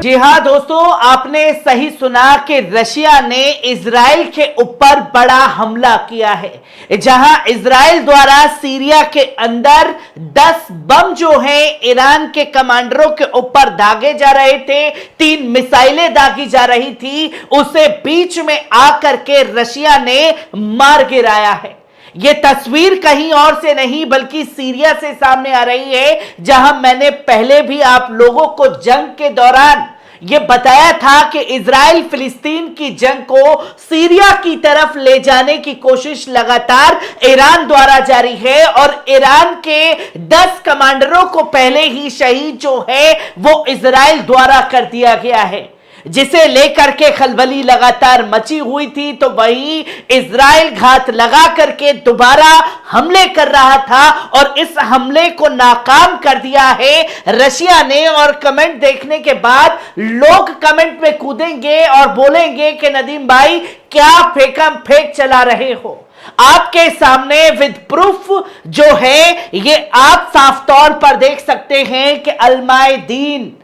जी हाँ दोस्तों, आपने सही सुना कि रशिया ने इजराइल के ऊपर बड़ा हमला किया है, जहां इजराइल द्वारा सीरिया के अंदर 10 बम जो हैं ईरान के कमांडरों के ऊपर दागे जा रहे थे, 3 मिसाइलें दागी जा रही थी, उसे बीच में आकर के रशिया ने मार गिराया है। यह तस्वीर कहीं और से नहीं बल्कि सीरिया से सामने आ रही है, जहां मैंने पहले भी आप लोगों को जंग के दौरान यह बताया था कि इजराइल फिलिस्तीन की जंग को सीरिया की तरफ ले जाने की कोशिश लगातार ईरान द्वारा जारी है और ईरान के 10 कमांडरों को पहले ही शहीद जो है वो इजराइल द्वारा कर दिया गया है, जिसे लेकर के खलबली लगातार मची हुई थी। तो वही इजराइल घात लगा करके दोबारा हमले कर रहा था और इस हमले को नाकाम कर दिया है रशिया ने। और कमेंट देखने के बाद लोग कमेंट में कूदेंगे और बोलेंगे कि नदीम भाई क्या फेंक चला रहे हो। आपके सामने विद प्रूफ जो है ये आप साफ तौर पर देख सकते हैं कि अलमाए दीन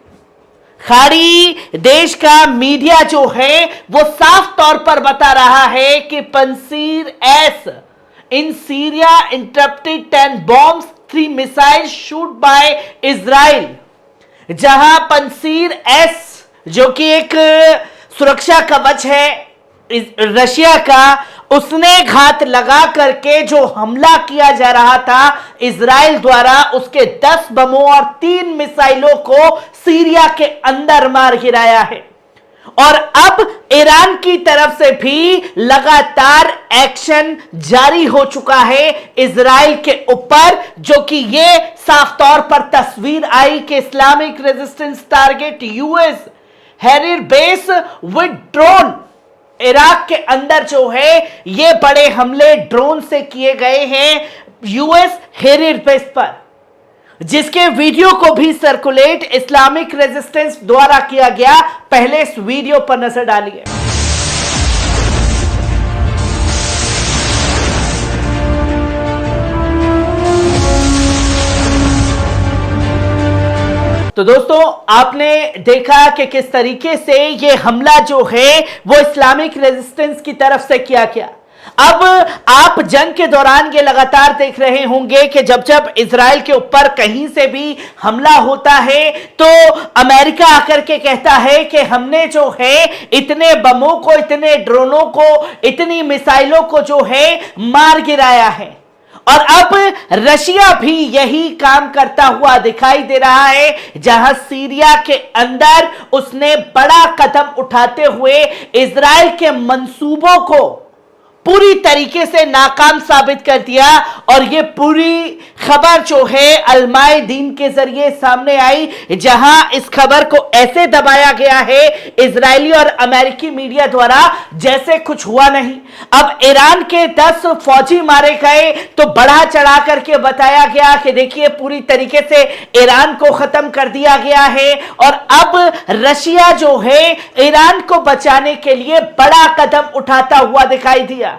खाड़ी देश का मीडिया जो है वो साफ तौर पर बता रहा है कि Pantsir S in Syria intercepted 10 bombs 3 missile shoot by Israel. जहां पंसीर एस जो कि एक सुरक्षा कवच है रशिया का, उसने घात लगा करके जो हमला किया जा रहा था इजराइल द्वारा, उसके 10 बमों और 3 मिसाइलों को सीरिया के अंदर मार गिराया है। और अब ईरान की तरफ से भी लगातार एक्शन जारी हो चुका है इजराइल के ऊपर, जो कि यह साफ तौर पर तस्वीर आई कि Islamic resistance target US Harir base with drone. Iraq के अंदर जो है ये बड़े हमले ड्रोन से किए गए हैं यूएस हेरिर बेस पर, जिसके वीडियो को भी सर्कुलेट इस्लामिक रेजिस्टेंस द्वारा किया गया। पहले इस वीडियो पर नजर डालिए। तो दोस्तों, आपने देखा कि किस तरीके से ये हमला जो है वो इस्लामिक रेजिस्टेंस की तरफ से किया गया। अब आप जंग के दौरान ये लगातार देख रहे होंगे कि जब जब इजराइल के ऊपर कहीं से भी हमला होता है तो अमेरिका आकर के कहता है कि हमने जो है इतने बमों को, इतने ड्रोनों को, इतनी मिसाइलों को जो है मार गिराया है। और अब रशिया भी यही काम करता हुआ दिखाई दे रहा है, जहां सीरिया के अंदर उसने बड़ा कदम उठाते हुए इजराइल के मंसूबों को पूरी तरीके से नाकाम साबित कर दिया। और ये पूरी खबर जो है अलमाए दीन के जरिए सामने आई, जहां इस खबर को ऐसे दबाया गया है इजरायली और अमेरिकी मीडिया द्वारा जैसे कुछ हुआ नहीं। अब ईरान के 10 फौजी मारे गए तो बढ़ा चढ़ा करके बताया गया कि देखिए पूरी तरीके से ईरान को खत्म कर दिया गया है। और अब रशिया जो है ईरान को बचाने के लिए बड़ा कदम उठाता हुआ दिखाई दिया,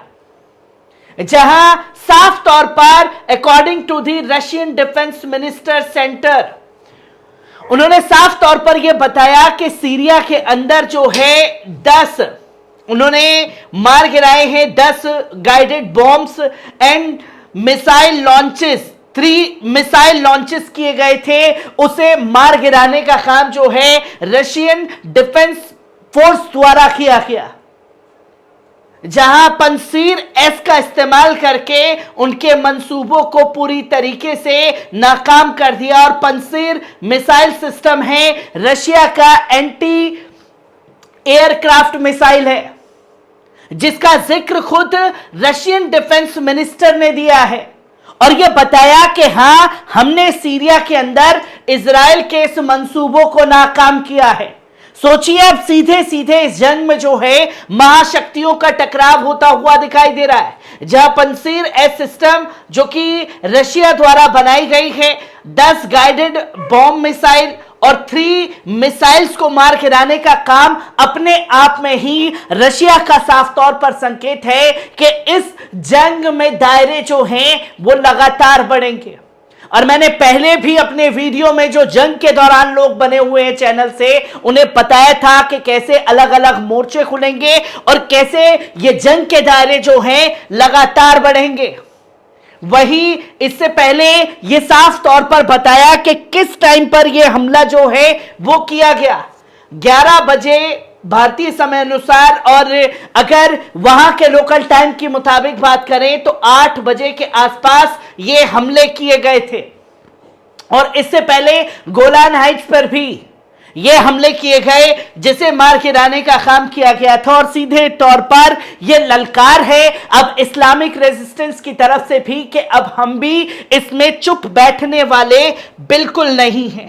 जहां साफ तौर पर according to the Russian defence minister centre, उन्होंने साफ तौर पर यह बताया कि सीरिया के अंदर जो है 10 उन्होंने मार गिराए हैं 10 guided bombs and missile launches, 3 missile launches किए गए थे, उसे मार गिराने का काम जो है रशियन डिफेंस फोर्स द्वारा किया गया। जहां पंसीर एस का इस्तेमाल करके उनके मंसूबों को पूरी तरीके से नाकाम कर दिया। और पंसीर मिसाइल सिस्टम है रशिया का एंटी एयरक्राफ्ट मिसाइल है, जिसका जिक्र खुद रशियन डिफेंस मिनिस्टर ने दिया है और यह बताया कि हां, हमने सीरिया के अंदर इजराइल के इस मंसूबों को नाकाम किया है। सोचिए अब सीधे सीधे इस जंग में जो है महाशक्तियों का टकराव होता हुआ दिखाई दे रहा है, जहां पंसीर एस सिस्टम जो कि रशिया द्वारा बनाई गई है 10 गाइडेड बॉम्ब मिसाइल और 3 मिसाइल्स को मार गिराने का काम अपने आप में ही रशिया का साफ तौर पर संकेत है कि इस जंग में दायरे जो हैं वो लगातार बढ़ेंगे। और मैंने पहले भी अपने वीडियो में जो जंग के दौरान लोग बने हुए हैं चैनल से, उन्हें बताया था कि कैसे अलग अलग मोर्चे खुलेंगे और कैसे ये जंग के दायरे जो हैं लगातार बढ़ेंगे। वही इससे पहले ये साफ तौर पर बताया कि किस टाइम पर यह हमला जो है वो किया गया। 11 बजे भारतीय समय अनुसार, और अगर वहां के लोकल टाइम के मुताबिक बात करें तो 8 बजे के आसपास ये हमले किए गए थे। और इससे पहले गोलान हाइट्स पर भी ये हमले किए गए, जिसे मार गिराने का काम किया गया था। और सीधे तौर पर यह ललकार है अब इस्लामिक रेजिस्टेंस की तरफ से भी कि अब हम भी इसमें चुप बैठने वाले बिल्कुल नहीं हैं।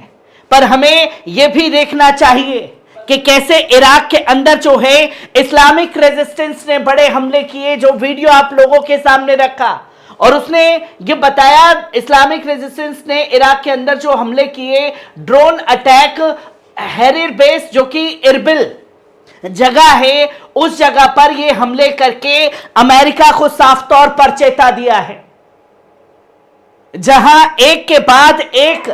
पर हमें यह भी देखना चाहिए कि कैसे इराक के अंदर जो है इस्लामिक रेजिस्टेंस ने बड़े हमले किए, जो वीडियो आप लोगों के सामने रखा। और उसने ये बताया, इस्लामिक रेजिस्टेंस ने इराक के अंदर जो हमले किए, ड्रोन अटैक, हैरिर बेस जो कि इरबिल जगह है, उस जगह पर ये हमले करके अमेरिका को साफ तौर पर चेता दिया है, जहां एक के बाद एक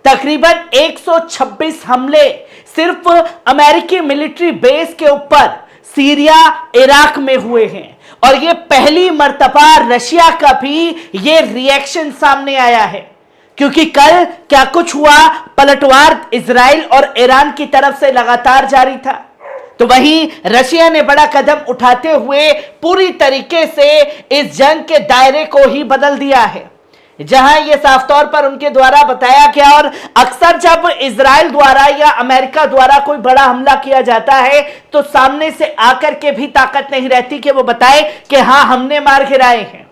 तकरीबन 126 हमले सिर्फ अमेरिकी मिलिट्री बेस के ऊपर सीरिया, इराक में हुए हैं। और ये पहली मर्तबा रशिया का भी ये रिएक्शन सामने आया है, क्योंकि कल क्या कुछ हुआ, पलटवार इजराइल और ईरान की तरफ से लगातार जारी था। तो वहीं रशिया ने बड़ा कदम उठाते हुए पूरी तरीके से इस जंग के दायरे को ही बदल दिया है, जहां यह साफ तौर पर उनके द्वारा बताया गया। और अक्सर जब इजराइल द्वारा या अमेरिका द्वारा कोई बड़ा हमला किया जाता है तो सामने से आकर के भी ताकत नहीं रहती कि वो बताए कि हां हमने मार गिराए हैं।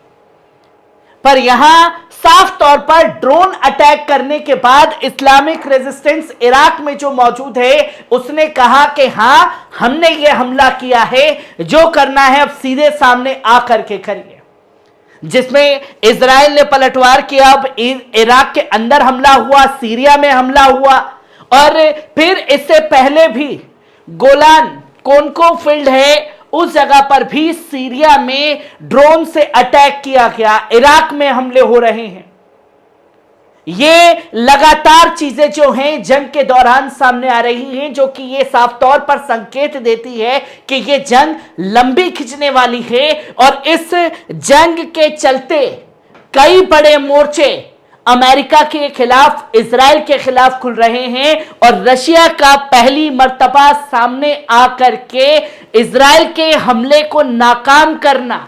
पर यहां साफ तौर पर ड्रोन अटैक करने के बाद इस्लामिक रेजिस्टेंस इराक में जो मौजूद है, उसने कहा कि हां हमने ये हमला किया है, जो करना है अब सीधे सामने आकर के करिए। जिसमें इजराइल ने पलटवार किया, अब इराक के अंदर हमला हुआ, सीरिया में हमला हुआ। और फिर इससे पहले भी गोलान कोनको फील्ड है, उस जगह पर भी सीरिया में ड्रोन से अटैक किया गया, इराक में हमले हो रहे हैं। ये लगातार चीजें जो हैं जंग के दौरान सामने आ रही हैं, जो कि ये साफ तौर पर संकेत देती है कि ये जंग लंबी खिंचने वाली है। और इस जंग के चलते कई बड़े मोर्चे अमेरिका के खिलाफ, इजराइल के खिलाफ खुल रहे हैं। और रशिया का पहली मर्तबा सामने आकर के इजराइल के हमले को नाकाम करना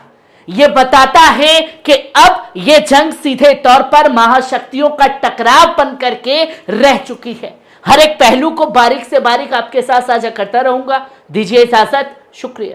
यह बताता है कि अब यह जंग सीधे तौर पर महाशक्तियों का टकराव बन करके रह चुकी है। हर एक पहलू को बारीक से बारीक आपके साथ साझा करता रहूंगा। दीजिए इजाजत, शुक्रिया।